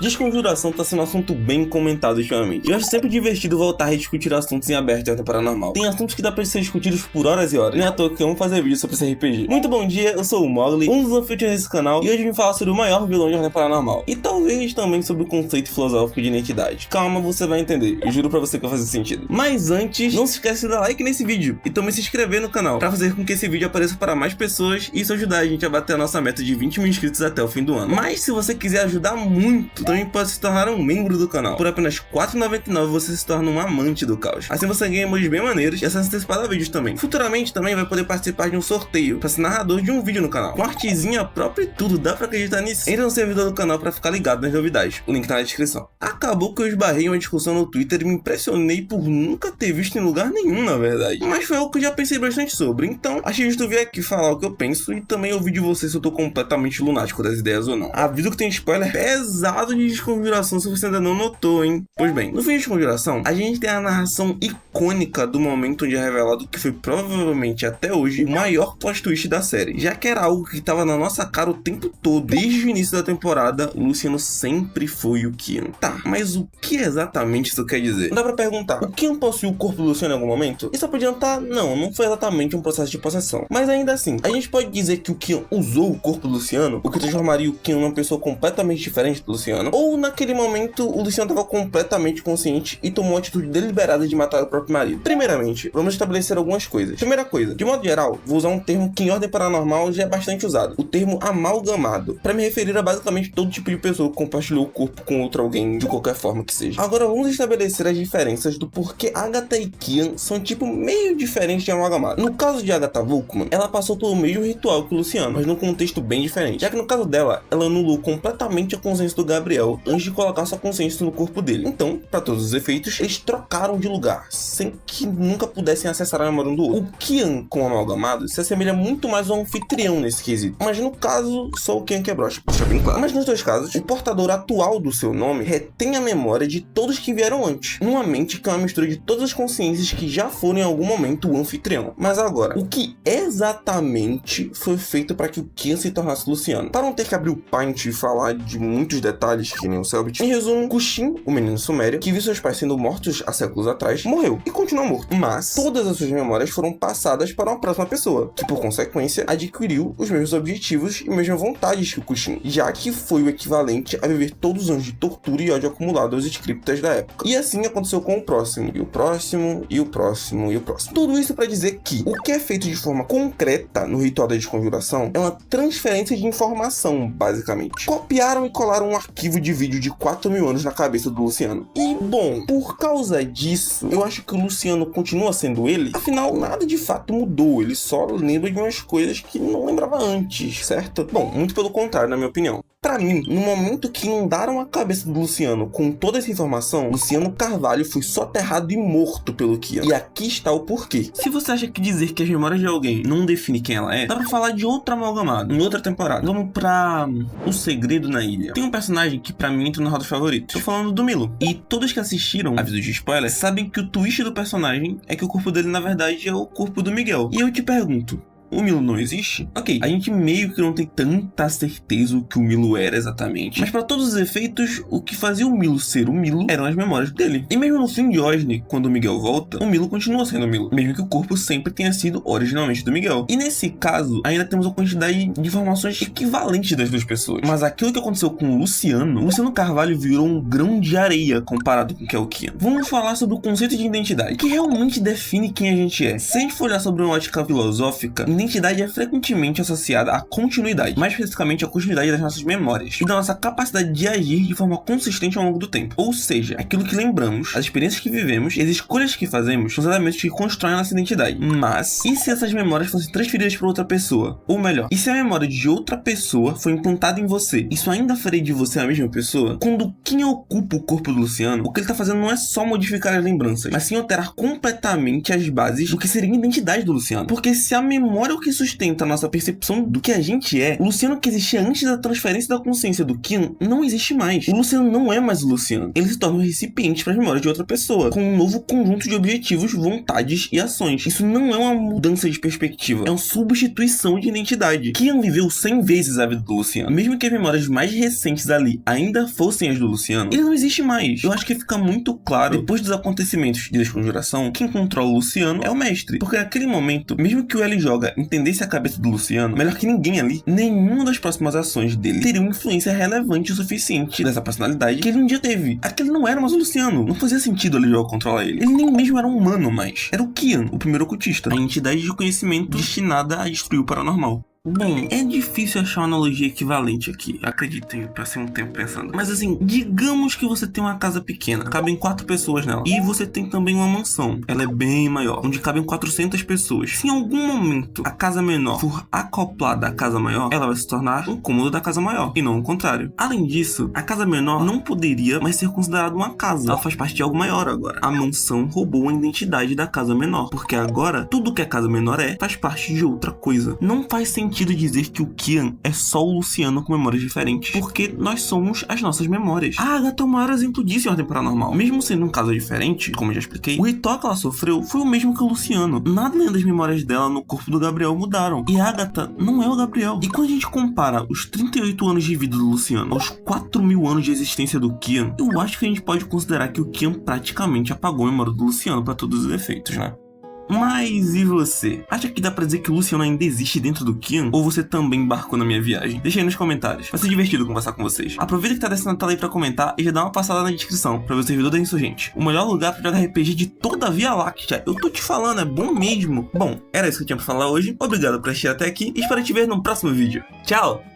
Desconjuração tá sendo um assunto bem comentado ultimamente. Eu acho sempre divertido voltar a discutir assuntos em aberto e ordem paranormal. Tem assuntos que dá pra ser discutidos por horas e horas. Não é à toa que eu amo fazer vídeo sobre esse RPG. Muito bom dia, eu sou o Mogli, um dos anfitriões desse canal, e hoje vim falar sobre o maior vilão de ordem paranormal. E talvez também sobre o conceito filosófico de identidade. Calma, você vai entender. Eu juro pra você que vai fazer sentido. Mas antes, não se esquece de dar like nesse vídeo e também se inscrever no canal, pra fazer com que esse vídeo apareça para mais pessoas e isso ajudar a gente a bater a nossa meta de 20 mil inscritos até o fim do ano. Mas se você quiser ajudar muito, também pode se tornar um membro do canal. Por apenas R$ 4,99 você se torna um amante do caos. Assim você ganha emojis bem maneiros e acesso antecipado a vídeos também. Futuramente também vai poder participar de um sorteio pra ser narrador de um vídeo no canal. Com artezinha própria e tudo, dá pra acreditar nisso? Entra no servidor do canal pra ficar ligado nas novidades. O link tá na descrição. Acabou que eu esbarrei em uma discussão no Twitter e me impressionei por nunca ter visto em lugar nenhum, na verdade. Mas foi algo que eu já pensei bastante sobre. Então, achei justo vir aqui falar o que eu penso e também ouvir de vocês se eu tô completamente lunático das ideias ou não. Aviso que tem spoiler pesado de Desconjuração se você ainda não notou, hein? Pois bem, no fim de Desconjuração, a gente tem a narração icônica do momento onde é revelado que foi provavelmente até hoje o maior plot twist da série, já que era algo que tava na nossa cara o tempo todo. Desde o início da temporada, o Luciano sempre foi o Kian. Tá, mas o que exatamente isso quer dizer? Não dá pra perguntar, o Kian possuiu o corpo do Luciano em algum momento? Isso pode adiantar? Não foi exatamente um processo de possessão. Mas ainda assim, a gente pode dizer que o Kian usou o corpo do Luciano, o que transformaria o Kian numa pessoa completamente diferente do Luciano? Ou naquele momento o Luciano estava completamente consciente e tomou a atitude deliberada de matar o próprio marido? Primeiramente, vamos estabelecer algumas coisas. Primeira coisa, de modo geral, vou usar um termo que em ordem paranormal já é bastante usado, o termo amalgamado, para me referir a basicamente todo tipo de pessoa que compartilhou o corpo com outro alguém de qualquer forma que seja. Agora vamos estabelecer as diferenças do porquê Agatha e Kian são tipo meio diferentes de amalgamado. No caso de Agatha Volkman, ela passou pelo mesmo ritual que o Luciano, mas num contexto bem diferente, já que no caso dela, ela anulou completamente a consciência do Gabriel antes de colocar sua consciência no corpo dele. Então, para todos os efeitos, eles trocaram de lugar, sem que nunca pudessem acessar a memória um do outro. O Kian com o amalgamado se assemelha muito mais ao anfitrião nesse quesito, mas no caso, só o Kian que é broxa, deixa bem claro. Mas nos dois casos, o portador atual do seu nome retém a memória de todos que vieram antes, numa mente que é uma mistura de todas as consciências que já foram em algum momento o anfitrião. Mas agora, o que exatamente foi feito para que o Kian se tornasse Luciano? Para não ter que abrir o Paint e falar de muitos detalhes que nem o Selbit, em resumo, Kushin, o menino sumério, que viu seus pais sendo mortos há séculos atrás, morreu e continua morto. Mas todas as suas memórias foram passadas para uma próxima pessoa, que por consequência adquiriu os mesmos objetivos e mesmas vontades que o Kushin, já que foi o equivalente a viver todos os anos de tortura e ódio acumulado aos scriptas da época. E assim aconteceu com o próximo, e o próximo, e o próximo, e o próximo. Tudo isso para dizer que o que é feito de forma concreta no ritual da desconjuração é uma transferência de informação, basicamente. Copiaram e colaram um arquivo de vídeo de 4.000 anos na cabeça do Luciano. E, bom, por causa disso, eu acho que o Luciano continua sendo ele. Afinal, nada de fato mudou. Ele só lembra de umas coisas que não lembrava antes, certo? Bom, muito pelo contrário, na minha opinião. Pra mim, no momento que inundaram a cabeça do Luciano com toda essa informação, Luciano Carvalho foi soterrado e morto pelo Kian. E aqui está o porquê. Se você acha que dizer que as memórias de alguém não define quem ela é, dá pra falar de outro amalgamado, em outra temporada. Vamos pra O Segredo na Ilha. Tem um personagem que pra mim entra no roda favorito. Tô falando do Milo. E todos que assistiram, aviso de spoiler, sabem que o twist do personagem é que o corpo dele na verdade é o corpo do Miguel. E eu te pergunto, o Milo não existe? Ok, a gente meio que não tem tanta certeza o que o Milo era exatamente, mas para todos os efeitos, o que fazia o Milo ser o Milo eram as memórias dele. E mesmo no fim de Osne, quando o Miguel volta, o Milo continua sendo o Milo, mesmo que o corpo sempre tenha sido originalmente do Miguel. E nesse caso, ainda temos uma quantidade de informações equivalentes das duas pessoas. Mas aquilo que aconteceu com o Luciano Carvalho virou um grão de areia comparado com o que é o Kian. Vamos falar sobre o conceito de identidade, que realmente define quem a gente é. Se a gente for olhar sobre uma ótica filosófica, identidade é frequentemente associada à continuidade, mais especificamente à continuidade das nossas memórias e da nossa capacidade de agir de forma consistente ao longo do tempo. Ou seja, aquilo que lembramos, as experiências que vivemos e as escolhas que fazemos são os elementos que constroem a nossa identidade. Mas, e se essas memórias fossem transferidas para outra pessoa? Ou melhor, e se a memória de outra pessoa foi implantada em você? Isso ainda faria de você a mesma pessoa? Quando quem ocupa o corpo do Luciano, o que ele está fazendo não é só modificar as lembranças, mas sim alterar completamente as bases do que seria a identidade do Luciano. Porque se a memória era o que sustenta a nossa percepção do que a gente é, o Luciano que existia antes da transferência da consciência do Kian não existe mais. O Luciano não é mais o Luciano. Ele se torna um recipiente para as memórias de outra pessoa, com um novo conjunto de objetivos, vontades e ações. Isso não é uma mudança de perspectiva, é uma substituição de identidade. Kian viveu 100 vezes a vida do Luciano. Mesmo que as memórias mais recentes ali ainda fossem as do Luciano, ele não existe mais. Eu acho que fica muito claro, depois dos acontecimentos de Desconjuração, quem controla o Luciano é o mestre. Porque naquele momento, mesmo que o L Joga entendesse a cabeça do Luciano, melhor que ninguém ali, nenhuma das próximas ações dele teria uma influência relevante o suficiente dessa personalidade que ele um dia teve. Aquele não era mais o Luciano. Não fazia sentido o L Joga controlar ele. Ele nem mesmo era um humano mais. Era o Kian, o primeiro ocultista. A entidade de conhecimento destinada a destruir o paranormal. Bom, é difícil achar uma analogia equivalente aqui, acreditem, passei um tempo pensando. Mas assim, digamos que você tem uma casa pequena, cabem 4 pessoas nela. E você tem também uma mansão, ela é bem maior, onde cabem 400 pessoas. Se em algum momento a casa menor for acoplada à casa maior, ela vai se tornar um cômodo da casa maior, e não o contrário. Além disso, a casa menor não poderia mais ser considerada uma casa, ela faz parte de algo maior agora. A mansão roubou a identidade da casa menor, porque agora, tudo que a casa menor é, faz parte de outra coisa. Não faz sentido dizer que o Kian é só o Luciano com memórias diferentes, porque nós somos as nossas memórias. A Agatha é o maior exemplo disso em Ordem Paranormal. Mesmo sendo um caso diferente, como eu já expliquei, o ritual que ela sofreu foi o mesmo que o Luciano. Nada além das memórias dela no corpo do Gabriel mudaram. E a Agatha não é o Gabriel. E quando a gente compara os 38 anos de vida do Luciano aos 4.000 anos de existência do Kian, eu acho que a gente pode considerar que o Kian praticamente apagou a memória do Luciano para todos os efeitos, né? Mas e você? Acha que dá pra dizer que o Luciano ainda existe dentro do Kian? Ou você também embarcou na minha viagem? Deixa aí nos comentários. Vai ser divertido conversar com vocês. Aproveita que tá descendo na tela aí pra comentar e já dá uma passada na descrição pra ver o servidor da Insurgente. O melhor lugar pra jogar RPG de toda a Via Láctea. Eu tô te falando, é bom mesmo. Bom, era isso que eu tinha pra falar hoje. Obrigado por assistir até aqui e espero te ver no próximo vídeo. Tchau!